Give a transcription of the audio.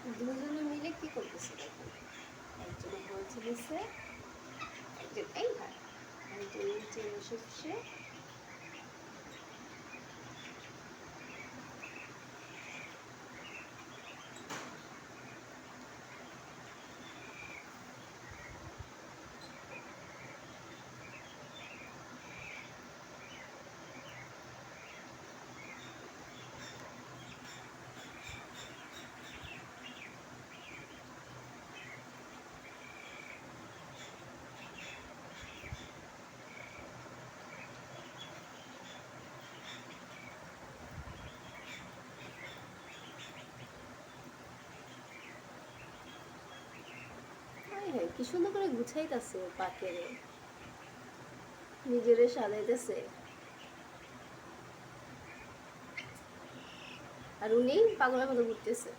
দুজনে মিলে কি করতেছে দেখুন, একজন বলছে দিচ্ছে, একজন এই ভাই, একজন নিচে বসে হ্যাঁ, কি সুন্দর করে গুছাইতেছে পাকেরে, নিজেরে সাজাইতেছে। আর উনি পাগলের মতো ঘুরতেছে।